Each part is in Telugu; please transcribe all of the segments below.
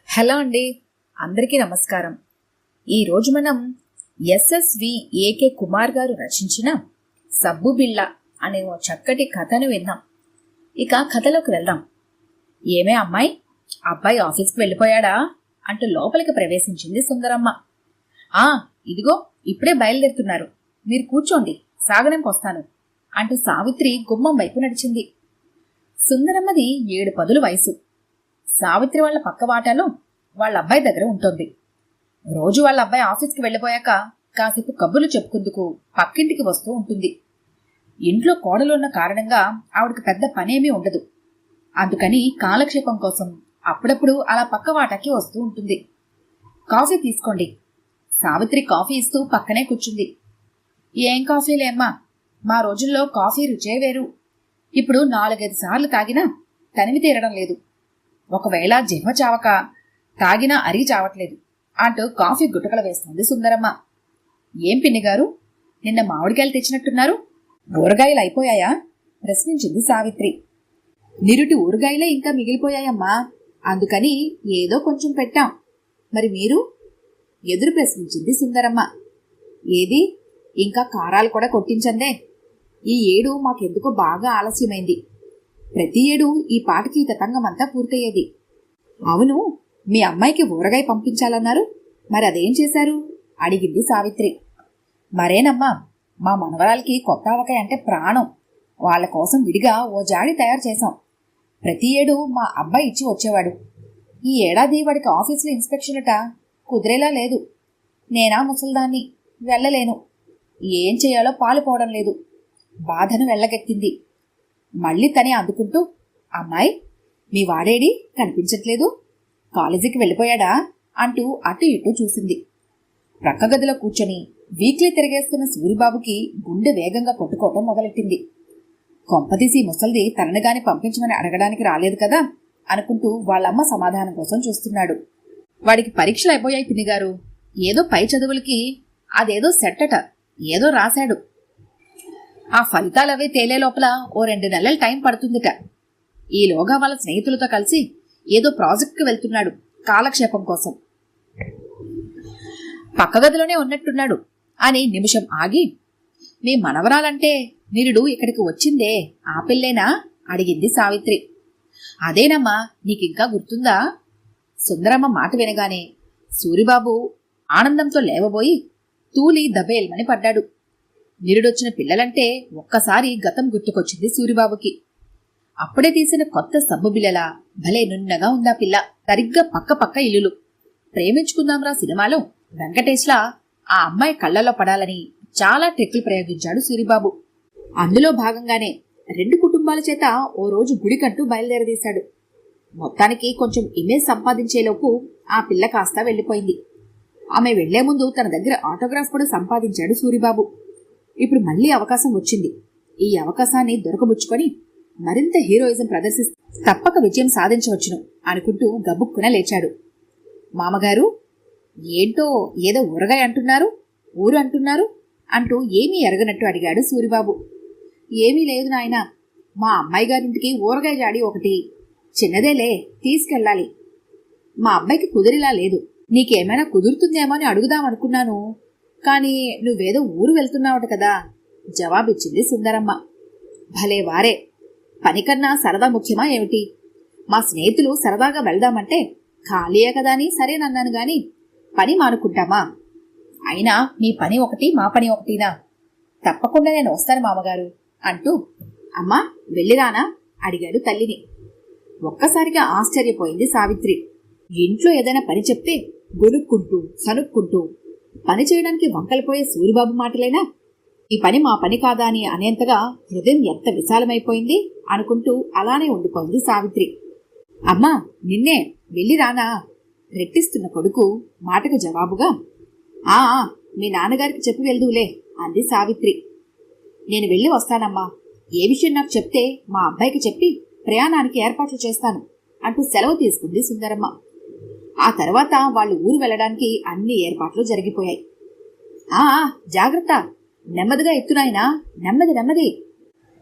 హలో అండి, అందరికీ నమస్కారం. ఈరోజు మనం ఎస్ఎస్వి ఏకే కుమార్ గారు రచించిన సబ్బు బిళ్ళ అనే ఓ చక్కటి కథను విన్నాం. ఇక కథలోకి వెళ్దాం. ఏమే అమ్మాయి, అబ్బాయి ఆఫీస్కి వెళ్ళిపోయాడా అంటూ లోపలికి ప్రవేశించింది సుందరమ్మ. ఇదిగో ఇప్పుడే బయలుదేరుతున్నారు, మీరు కూర్చోండి, సాగనంపొస్తాను అంటూ సావిత్రి గుమ్మం వైపు నడిచింది. సుందరమ్మది 7 పదుల వయసు. సావిత్రి వాళ్ళ పక్క వాటాలో వాళ్ళ అబ్బాయి దగ్గర ఉంటుంది. రోజు వాళ్ళ అబ్బాయి ఆఫీస్కి వెళ్ళిపోయాక కాసేపు కబుర్లు చెప్పుకుందుకు పక్కింటికి వస్తూ ఉంటుంది. ఇంట్లో కోడలున్న కారణంగా ఆవిడకి పెద్ద పనేమీ ఉండదు. అందుకని కాలక్షేపం కోసం అప్పుడప్పుడు అలా పక్క వాటాకి వస్తూ ఉంటుంది. కాఫీ తీసుకోండి. సావిత్రి కాఫీ ఇస్తూ పక్కనే కూర్చుంది. ఏం కాఫీలేమ్మా, మా రోజుల్లో కాఫీ రుచే వేరు. ఇప్పుడు 4-5 సార్లు తాగినా తనివి తీరడం లేదు. ఒకవేళ జిహ్వ చావక తాగినా అరిగి చావట్లేదు అంటూ కాఫీ గుటకలు వేస్తుంది సుందరమ్మ. ఏం పిన్నిగారు, నిన్న మామిడికాయలు తెచ్చినట్టున్నారు, ఊరగాయలు అయిపోయాయా ప్రశ్నించింది సావిత్రి. నిరుటి ఊరగాయలే ఇంకా మిగిలిపోయాయమ్మా, అందుకని ఏదో కొంచెం పెట్టాం. మరి మీరు ఎదురు ప్రశ్నించింది సుందరమ్మ. ఏది, ఇంకా కారాలు కూడా కొట్టించందే. ఈ ఏడు మాకెందుకో బాగా ఆలస్యమైంది. ప్రతి ఏడు ఈ పాటకి తతంగమంతా పూర్తయ్యేది. అవును, మీ అమ్మాయికి ఊరగాయ పంపించాలన్నారు, మరి అదేం చేశారు అడిగింది సావిత్రి. మరేనమ్మా, మా మనవరాలకి కొత్త ఆవకాయ అంటే ప్రాణం. వాళ్ళ కోసం విడిగా ఓ జాడి తయారు చేశాం. ప్రతి ఏడు మా అబ్బాయి ఇచ్చి వచ్చేవాడు. ఈ ఏడాది వాడికి ఆఫీసులో ఇన్స్పెక్షన్లట, కుదిరేలా లేదు. నేనా ముసల్దాన్ని, వెళ్ళలేను. ఏం చేయాలో పాలుపోవడం లేదు. బాధను వెళ్ళగెక్కింది. మళ్ళీ తనే అందుకుంటూ, అమ్మాయి, మీ వాడేడి కనిపించట్లేదు, కాలేజీకి వెళ్ళిపోయాడా అంటూ అటు ఇటు చూసింది. ప్రక్క గదిలో కూర్చొని వీక్లీ తిరిగేస్తున్న సూరిబాబుకి గుండె వేగంగా కొట్టుకోవటం మొదలెట్టింది. కొంపదీసి ముసల్ది తనని గాని పంపించమని అడగడానికి రాలేదు కదా అనుకుంటూ వాళ్ళమ్మ సమాధానం కోసం చూస్తున్నాడు. వాడికి పరీక్షలు అయిపోయాయి పిన్నిగారు. ఏదో పై చదువులకి అదేదో సెట్టట ఏదో రాశాడు. ఆ ఫలితాలవే తేలే లోపల ఓ 2 నెలల టైం పడుతుందిట. ఈలోగా వాళ్ళ స్నేహితులతో కలిసి ఏదో ప్రాజెక్ట్కి వెళ్తున్నాడు కాలక్షేపం కోసం. పక్క గదిలోనే ఉన్నట్టున్నాడు అని నిమిషం ఆగి, మీ మనవరాలంటే నిరుడు ఇక్కడికి వచ్చిందే ఆ పిల్లేనా అడిగింది సావిత్రి. అదేనమ్మా, నీకింకా గుర్తుందా? సుందరమ్మ మాట వినగానే సూరిబాబు ఆనందంతో లేవబోయి తూలి దబేల్మని పడ్డాడు. నిరుడొచ్చిన పిల్లలంటే ఒక్కసారి గతం గుర్తుకొచ్చింది సూరిబాబుకి. అప్పుడే తీసిన కొత్త సబ్బు బిల్లలా భలే నున్నగా ఉందా పిల్ల. సరిగ్గా పక్క పక్క ఇల్లులు. ప్రేమించుకుందాంరా సినిమాలో వెంకటేష్లా ఆ అమ్మాయి కళ్లలో పడాలని చాలా ట్రిక్లు ప్రయోగించాడు సూరిబాబు. అందులో భాగంగానే 2 కుటుంబాల చేత ఓ రోజు గుడికంటూ బయలుదేరదీశాడు. మొత్తానికి కొంచెం ఇమేజ్ సంపాదించేలోపు ఆ పిల్ల కాస్త వెళ్లిపోయింది. ఆమె వెళ్లే ముందు తన దగ్గర ఆటోగ్రాఫ్ కూడా సంపాదించాడు సూరిబాబు. ఇప్పుడు మళ్లీ అవకాశం వచ్చింది. ఈ అవకాశాన్ని దొరకబుచ్చుకొని మరింత హీరోయిజం ప్రదర్శిస్తే తప్పక విజయం సాధించవచ్చును అనుకుంటూ గబుక్కున లేచాడు. మామగారు, ఏంటో ఏదో ఊరగాయ అంటున్నారు, ఊరు అంటున్నారు అంటూ ఏమీ ఎరగనట్టు అడిగాడు సూరిబాబు. ఏమీ లేదు నాయనా, మా అమ్మాయి గారింటికి ఊరగాయ జాడి ఒకటి చిన్నదేలే, తీసుకెళ్ళాలి. మా అబ్బాయికి కుదిరిలా లేదు. నీకేమైనా కుదురుతుందేమో అని అడుగుదామనుకున్నాను, కానీ నువ్వేదో ఊరు వెళ్తున్నావట కదా జవాబిచ్చింది సుందరమ్మ. భలే వారే, పనికన్నా సరదా ముఖ్యమా ఏమిటి? మా స్నేహితులు సరదాగా వెళ్దామంటే ఖాళీయే కదా అని సరేనన్నాను గాని పని మానుకుంటామా? అయినా మీ పని ఒకటి మా పని ఒకటినా? తప్పకుండా నేను వస్తాను మామగారు అంటూ, అమ్మా వెళ్ళిరానా అడిగాడు తల్లిని. ఒక్కసారిగా ఆశ్చర్యపోయింది సావిత్రి. ఇంట్లో ఏదైనా పని చెప్తే గొనుక్కుంటూ సనుక్కుంటూ పని చేయడానికి వంకలిపోయే సూరిబాబు మాటలేనా? ఈ పని మా పని కాదా అని అనేంతగా హృదయం ఎంత విశాలమైపోయింది అనుకుంటూ అలానే ఉండిపోయింది సావిత్రి. అమ్మా నిన్నే, వెళ్ళిరానా రెట్టిస్తున్న కొడుకు మాటకు జవాబుగా, మీ నాన్నగారికి చెప్పి వెళ్దూలే అంది సావిత్రి. నేను వెళ్ళి వస్తానమ్మా, ఏ విషయం నాకు చెప్తే మా అబ్బాయికి చెప్పి ప్రయాణానికి ఏర్పాట్లు చేస్తాను అంటూ సెలవు తీసుకుంది సుందరమ్మ. ఆ తర్వాత వాళ్ళు ఊరు వెళ్లడానికి అన్ని ఏర్పాట్లు జరిగిపోయాయి. జాగ్రత్త, నెమ్మదిగా ఎత్తునాయనా, నెమ్మది నెమ్మది,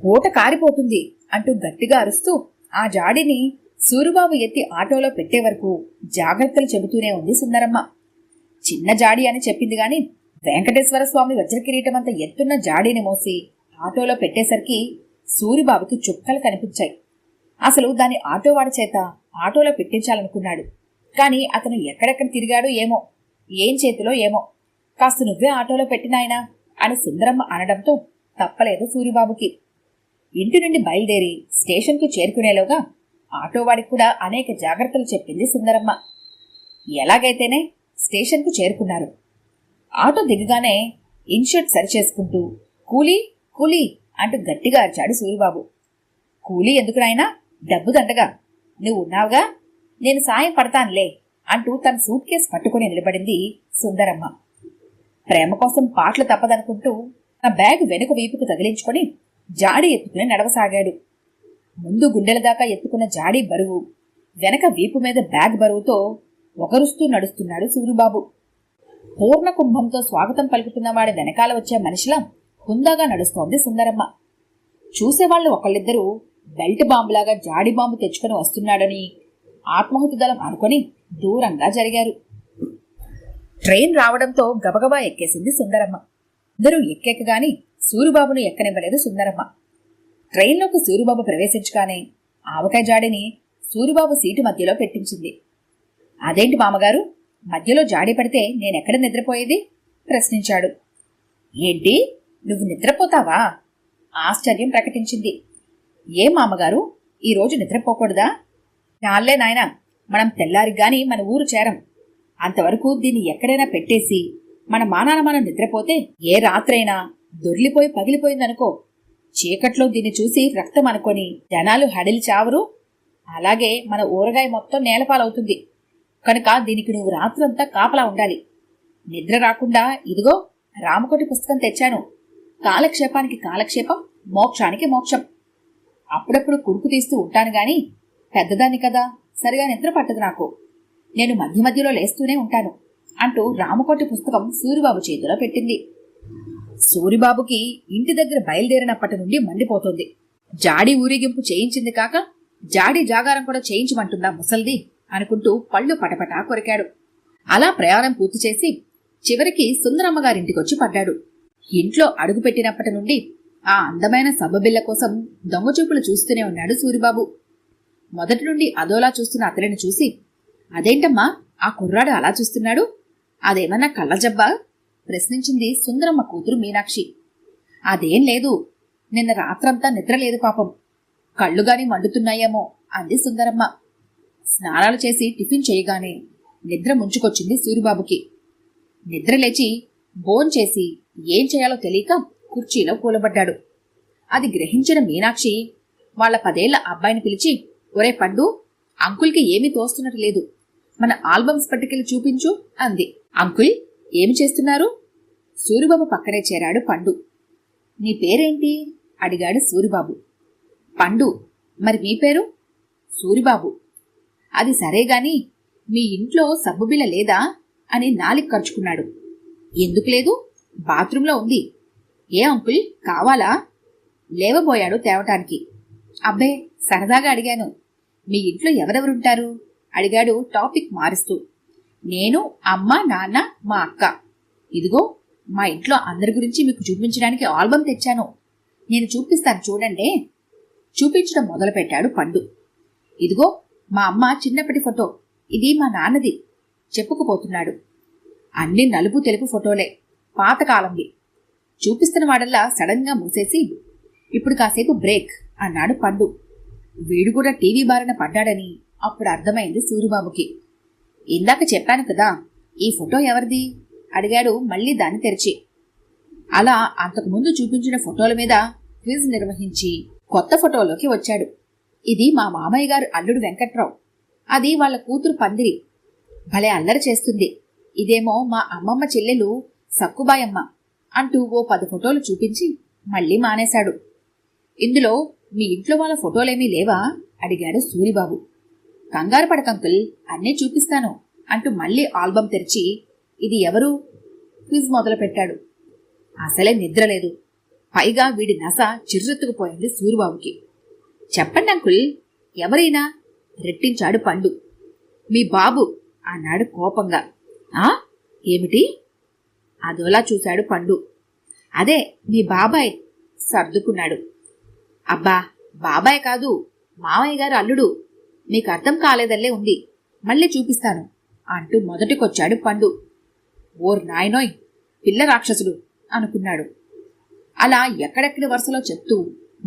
ఊట కారిపోతుంది అంటూ గట్టిగా అరుస్తూ ఆ జాడిని సూరిబాబు ఎత్తి ఆటోలో పెట్టే వరకు జాగ్రత్తలు చెబుతూనే ఉంది సుందరమ్మ. చిన్న జాడి అని చెప్పింది గాని వెంకటేశ్వర స్వామి వజ్రకిరీటమంత ఎత్తున్న జాడీని మోసి ఆటోలో పెట్టేసరికి సూరిబాబుకి చుక్కలు కనిపించాయి. అసలు దాని ఆటోవాడి చేత ఆటోలో పెట్టించాలనుకున్నాడు. కాని అతను ఎక్కడెక్కడ తిరిగాడో ఏమో, ఏం చేతిలో ఏమో. కాస్త నువ్వే ఆటోలో పెట్టినాయనా అని సుందరమ్మ అనడంతో తప్పలేదు సూరిబాబుకి. ఇంటి నుండి బయలుదేరి స్టేషన్కు చేరుకునేలోగా ఆటోవాడికి కూడా అనేక జాగ్రత్తలు చెప్పింది సుందరమ్మ. ఎలాగైతేనే స్టేషన్కు చేరుకున్నారు. ఆటో దిగగానే ఇన్షర్ట్ సరిచేసుకుంటూ కూలీ కూలీ అంటూ గట్టిగా అరిచాడు సూరిబాబు. కూలీ ఎందుకు నాయనా, డబ్బు దండగా, నువ్వు ఉన్నావుగా, నేను సాయం పడతానులే అంటూ తన సూట్ కేసు పట్టుకుని నిలబడింది సుందరమ్మ. ప్రేమ కోసం పాటలు తప్పదనుకుంటూ ఆ బ్యాగ్ వెనుక వీపుకు తగిలించుకొని జాడీ ఎత్తుకుని నడవసాగాడు. ముందు గుండెల దాకా ఎత్తుకున్న జాడీ బరువు, వెనక వీపు మీద బ్యాగ్ బరువుతో ఒకరుస్తూ నడుస్తున్నాడు సూరిబాబు. పూర్ణ కుంభంతో స్వాగతం పలుకుతున్నవాడి వెనకాల వచ్చే మనిషిలా హుందాగా నడుస్తోంది సుందరమ్మ. చూసేవాళ్లు ఒకళ్ళిద్దరూ బెల్ట్ బాంబులాగా జాడి బాంబు తెచ్చుకుని వస్తున్నాడని ఆత్మాహుతి దళం అనుకుని దూరంగా జరిగారు. ట్రైన్ రావడంతో గబగబా ఎక్కేసింది సుందరమ్మ. ఇద్దరూ ఎక్కెక్కగాని సూరిబాబును ఎక్కనివ్వలేదు సుందరమ్మ. ట్రైన్లోకి సూరిబాబు ప్రవేశించగానే ఆవకాయ జాడిని సూరిబాబు సీటు మధ్యలో పెట్టించింది. అదేంటి మామగారు, మధ్యలో జాడి పడితే నేనెక్కడ నిద్రపోయేది ప్రశ్నించాడు. ఏంటి, నువ్వు నిద్రపోతావా? ఆశ్చర్యం ప్రకటించింది. ఏ మామగారు, ఈరోజు నిద్రపోకూడదా? చాలే నాయనా, మనం తెల్లారిగాని మన ఊరు చేరం. అంతవరకు దీన్ని ఎక్కడైనా పెట్టేసి మన మానాన మనం నిద్రపోతే ఏ రాత్రైనా దొర్లిపోయి పగిలిపోయిందనుకో, చీకట్లో దీన్ని చూసి రక్తం అనుకొని జనాలు హడిలి చావరు. అలాగే మన ఊరగాయ మొత్తం నేలపాలవుతుంది. కనుక దీనికి నువ్వు రాత్రంతా కాపలా ఉండాలి. నిద్ర రాకుండా ఇదిగో రామకోటి పుస్తకం తెచ్చాను. కాలక్షేపానికి కాలక్షేపం, మోక్షానికి మోక్షం. అప్పుడప్పుడు కురుకు తీస్తూ ఉంటాను గాని పెద్దదాన్ని కదా, సరిగా నిద్ర పట్టదు నాకు. నేను మధ్య మధ్యలో లేస్తూనే ఉంటాను అంటూ రామకోటి పుస్తకం సూరిబాబు చేతిలో పెట్టింది. సూరిబాబుకి ఇంటి దగ్గర బయలుదేరినప్పటి నుండి మండిపోతోంది. జాడి ఊరేగింపు చేయించింది కాక జాడి జాగారం కూడా చేయించమంటుందా ముసల్ది అనుకుంటూ పళ్ళు పటపటా కొరికాడు. అలా ప్రయాణం పూర్తి చేసి చివరికి సుందరమ్మగారింటికొచ్చి పడ్డాడు. ఇంట్లో అడుగుపెట్టినప్పటి నుండి ఆ అందమైన సబ్బబిళ్ళ కోసం దొంగచూపులు చూస్తూనే ఉన్నాడు సూరిబాబు. మొదటి నుండి అదోలా చూస్తున్న అతడిని చూసి, అదేంటమ్మా ఆ కుర్రాడు అలా చూస్తున్నాడు, అదేమన్నా కళ్ళజబ్బా ప్రశ్నించింది సుందరమ్మ కూతురు మీనాక్షి. అదేం లేదు, నిన్న రాత్రంతా నిద్రలేదు పాపం, కళ్ళుగాని మండుతున్నాయేమో అంది సుందరమ్మ. స్నానాలు చేసి టిఫిన్ చేయగానే నిద్ర ముంచుకొచ్చింది సూరిబాబుకి. నిద్రలేచి భోంచేసి ఏం చేయాలో తెలియక కుర్చీలో కూలబడ్డాడు. అది గ్రహించిన మీనాక్షి వాళ్ల 10 ఏళ్ల అబ్బాయిని పిలిచి, ఒరే పండు, అంకుల్కి ఏమీ తోస్తున్నట్టు లేదు, మన ఆల్బమ్స్ పట్టుకెళ్ళి చూపించు అంది. అంకుల్ ఏమి చేస్తున్నారు? సూరిబాబు పక్కనే చేరాడు పండు. నీ పేరేంటి అడిగాడు సూరిబాబు. పండు. మరి మీ పేరు? సూరిబాబు. అది సరేగాని మీ ఇంట్లో సబ్బుబిళ్ళ లేదా అని నాలిక ఖర్చుకున్నాడు. ఎందుకు లేదు, బాత్రూంలో ఉంది. ఏ అంకుల్ కావాలా? లేవబోయాడు తేవటానికి. అబ్బే సరదాగా అడిగాను. మీ ఇంట్లో ఎవరెవరుంటారు అడిగాడు టాపిక్ మారుస్తూ. నేను, అమ్మ, నాన్న, మా అక్క. ఇదిగో మా ఇంట్లో అందరి గురించి మీకు చూపించడానికి ఆల్బమ్ తెచ్చాను, నేను చూపిస్తాను చూడండి. చూపించడం మొదలుపెట్టాడు పండు. ఇదిగో మా అమ్మ చిన్నప్పటి ఫోటో, ఇది మా నాన్నది చెప్పుకుపోతున్నాడు. అన్ని నలుపు తెలుపు ఫోటోలే, పాతకాలంవి. చూపిస్తున్న వాడల్లా సడన్ గా మూసేసి, ఇప్పుడు కాసేపు బ్రేక్ అన్నాడు పండు. వీడు కూడా టీవీ బారిన పడ్డాడని అప్పుడు అర్థమైంది సూరిబాబుకి. ఇందాక చెప్పాను కదా, ఈ ఫోటో ఎవరిది అడిగాడు మళ్లీ దాన్ని తెరిచి. అలా అంతకుముందు చూపించిన ఫోటోల మీద క్విజ్ నిర్వహించి కొత్త ఫోటోలోకి వచ్చాడు. ఇది మా మామయ్య గారు అల్లుడు వెంకట్రావు, అది వాళ్ళ కూతురు పందిరి, భలే అల్లరి చేస్తుంది. ఇదేమో మా అమ్మమ్మ చెల్లెలు సక్కుబాయమ్మ అంటూ ఓ 10 ఫోటోలు చూపించి మళ్లీ మానేశాడు. ఇందులో మీ ఇంట్లో వాళ్ళ ఫోటోలేమీ లేవా అడిగాడు సూరిబాబు. కంగారు పడకంకుల్, అన్నీ చూపిస్తాను అంటూ మళ్లీ ఆల్బం తెరిచి, ఇది ఎవరు క్విజ్ మొదలుపెట్టాడు. అసలే నిద్రలేదు, పైగా వీడి నస చిర్రెత్తుకుపోయింది సూరిబాబుకి. చెప్పండి అంకుల్, ఎవరైనా రెట్టించాడు పండు. మీ బాబు అన్నాడు కోపంగా. ఆ ఏమిటి? అదోలా చూశాడు పండు. అదే మీ బాబాయ్ సర్దుకున్నాడు. అబ్బా, బాబాయ్ కాదు, మామయ్య గారు అల్లుడు. మీకు అర్థం కాలేదల్లే ఉంది, మళ్ళీ చూపిస్తాను అంటూ మొదటికొచ్చాడు పండు. ఓర్ నాయనోయ్, పిల్ల రాక్షసుడు అనుకున్నాడు. అలా ఎక్కడెక్కడి వరుసలో చెప్తూ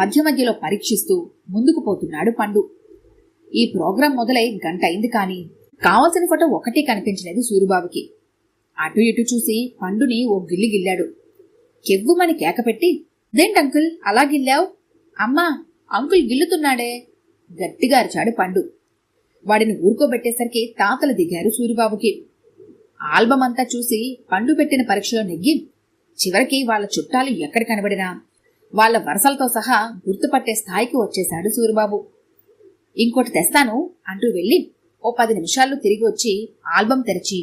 మధ్య మధ్యలో పరీక్షిస్తూ ముందుకు పోతున్నాడు పండు. ఈ ప్రోగ్రాం మొదలై గంట అయింది, కానీ కావలసిన ఫోటో ఒకటి కనిపించలేదు సూరిబాబుకి. అటు ఇటు చూసి పండుని ఓ గిల్లి గిల్లాడు. కెవ్వుమని కేకపెట్టి, దేంటంకుల్ అలా గిల్లావు? అమ్మా, అంకుల్ గిల్లుతున్నాడే గట్టిగా అరిచాడు పండు. వాడిని ఊరుకోబెట్టేసరికి తాతలు దిగారు సూరిబాబుకి. ఆల్బం అంతా చూసి పండు పెట్టిన పరీక్షలో నెగ్గి చివరికి వాళ్ళ చుట్టాలు ఎక్కడ కనబడినా వాళ్ళ వరసలతో సహా గుర్తుపట్టే స్థాయికి వచ్చేశాడు సూరిబాబు. ఇంకోటి తెస్తాను అంటూ వెళ్ళి ఓ 10 నిమిషాల్లో తిరిగి వచ్చి ఆల్బం తెరిచి,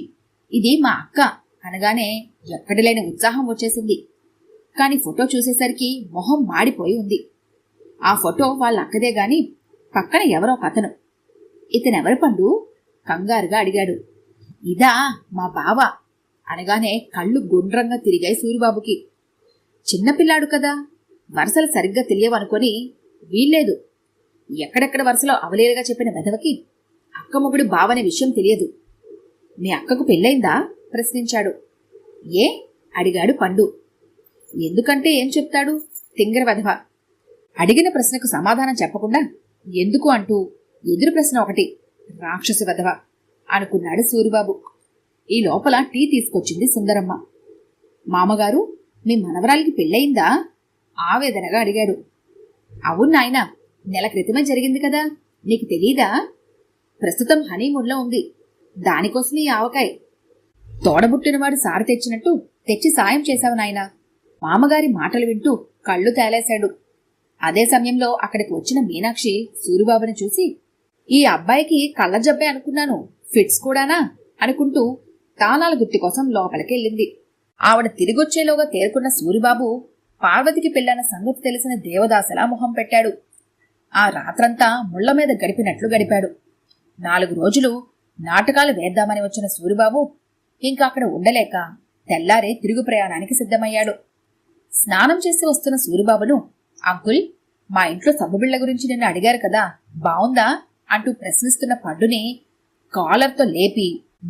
ఇది మా అక్క అనగానే ఎక్కడిలేని ఉత్సాహం వచ్చేసింది. కాని ఫోటో చూసేసరికి మొహం మాడిపోయి ఉంది. ఆ ఫోటో వాళ్ళ అక్కదే గాని పక్కన ఎవరో కథను. ఇతనెవరి పండు? కంగారుగా అడిగాడు. ఇదా మా బావ అనగానే కళ్ళు గుండ్రంగా తిరిగాయి సూరిబాబుకి. చిన్నపిల్లాడు కదా, వరుసలు సరిగ్గా తెలియవనుకొని వీల్లేదు. ఎక్కడెక్కడ వరుసలో అవలేలుగా చెప్పిన వెధవకి అక్క మొగుడు బావనే విషయం తెలియదు. మీ అక్కకు పెళ్ళైందా ప్రశ్నించాడు. ఏ అడిగాడు పండు. ఎందుకంటే ఏం చెప్తాడు తింగర వెధవ. అడిగిన ప్రశ్నకు సమాధానం చెప్పకుండా ఎందుకు అంటూ ఎదురు ప్రశ్న ఒకటి, రాక్షసి వెధవ అనుకున్నాడు సూరిబాబు. ఈ లోపల టీ తీసుకొచ్చింది సుందరమ్మ. మామగారు, మీ మనవరాలికి పెళ్ళయిందా ఆవేదనగా అడిగాడు. అవును నాయనా, నెల క్రితమే జరిగింది కదా, నీకు తెలీదా? ప్రస్తుతం హనీమూన్లో ఉంది, దానికోసం ఈ ఆవకాయ. తోడబుట్టినవాడు సారి తెచ్చినట్టు తెచ్చి సాయం చేశావు నాయనా. మామగారి మాటలు వింటూ కళ్ళు తేలేశాడు. అదే సమయంలో అక్కడికి వచ్చిన మీనాక్షి సూరిబాబుని చూసి, ఈ అబ్బాయికి కళ్ళజబ్బే అనుకున్నాను, ఫిట్స్ కూడానా అనుకుంటూ తాళాల గుత్తి కోసం లోపలికెళ్ళింది. ఆవిడ తిరిగొచ్చేలోగా తేరుకున్న సూరిబాబు పార్వతికి పెళ్ళన్న సంగతి తెలిసిన దేవదాసలా మొహం పెట్టాడు. ఆ రాత్రంతా ముళ్ల మీద గడిపినట్లు గడిపాడు. 4 రోజులు నాటకాలు వేద్దామని వచ్చిన సూరిబాబు ఇంకా అక్కడ ఉండలేక తెల్లారే తిరుగు ప్రయాణానికి సిద్ధమయ్యాడు. స్నానం చేసి వస్తున్న సూరిబాబును, అంకుల్, మా ఇంట్లో సబ్బుబిళ్ల గురించి నిన్ను అడిగారు కదా, బావుందా అంటూ ప్రశ్నిస్తున్న పండుని కాలర్తో లేపి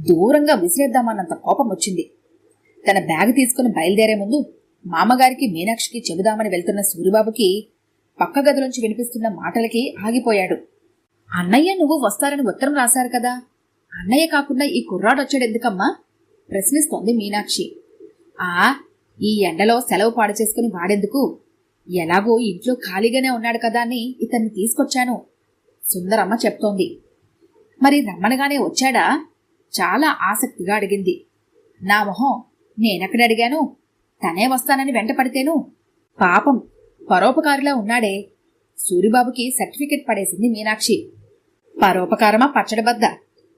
దూరంగా విసిరేద్దామన్నంత కోపం వచ్చింది. తన బ్యాగ్ తీసుకుని బయలుదేరే ముందు మామగారికి మీనాక్షికి చెబుదామని వెళ్తున్న సూరిబాబుకి పక్క గదిలోంచి వినిపిస్తున్న మాటలకి ఆగిపోయాడు. అన్నయ్య నువ్వు వస్తారని ఉత్తరం రాశారు కదా, అన్నయ్య కాకుండా ఈ కుర్రాడొచ్చాడెందుకమ్మా ప్రశ్నిస్తోంది మీనాక్షి. ఈ ఎండలో సెలవు పాడు చేసుకుని వాడెందుకు, ఎలాగో ఇంట్లో ఖాళీగానే ఉన్నాడు కదా అని ఇతన్ని తీసుకొచ్చాను సుందరమ్మ చెప్తోంది. మరి రమ్మనగానే వచ్చాడా చాలా ఆసక్తిగా అడిగింది. నా మొహం నేనెక్కడడిగాను, తనే వస్తానని వెంటపడితేను. పాపం పరోపకారిలా ఉన్నాడే. సూరిబాబుకి సర్టిఫికెట్ పడేసింది మీనాక్షి. పరోపకారమా పచ్చడబద్ద,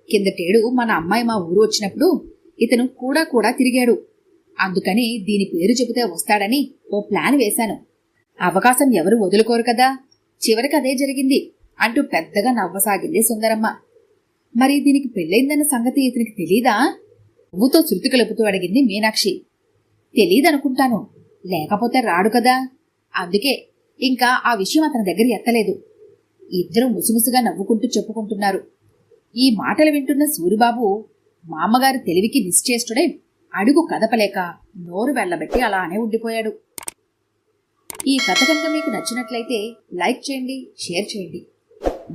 కిందటేడు మన అమ్మాయి మా ఊరు వచ్చినప్పుడు ఇతను కూడా తిరిగాడు. అందుకని దీని పేరు చెబితే వస్తాడని ఓ ప్లాన్ వేశాను. అవకాశం ఎవరు వదులుకోరు కదా, చివరికి అదే జరిగింది అంటూ పెద్దగా నవ్వసాగింది సుందరమ్మ. మరి దీనికి పెళ్ళైందన్న సంగతి ఇతనికి తెలీదా? నువ్వుతో శృతి కలుపుతూ అడిగింది మీనాక్షి. తెలీదనుకుంటాను, లేకపోతే రాడు కదా, అందుకే ఇంకా ఆ విషయం అతని దగ్గర ఎత్తలేదు. ఇద్దరు ముసుముసుగా నవ్వుకుంటూ చెప్పుకుంటున్నారు. ఈ మాటలు వింటున్న సూరిబాబు మామగారి తెలివికి నిశ్చేష్టుడై అడుగు కదపలేక నోరు వెళ్లబెట్టి అలానే ఉండిపోయాడు. ఈ కథ కనుక మీకు నచ్చినట్లయితే లైక్ చేయండి, షేర్ చేయండి.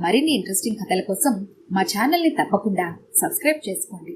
మరిన్ని ఇంట్రెస్టింగ్ కథల కోసం మా ఛానల్ని తప్పకుండా సబ్స్క్రైబ్ చేసుకోండి.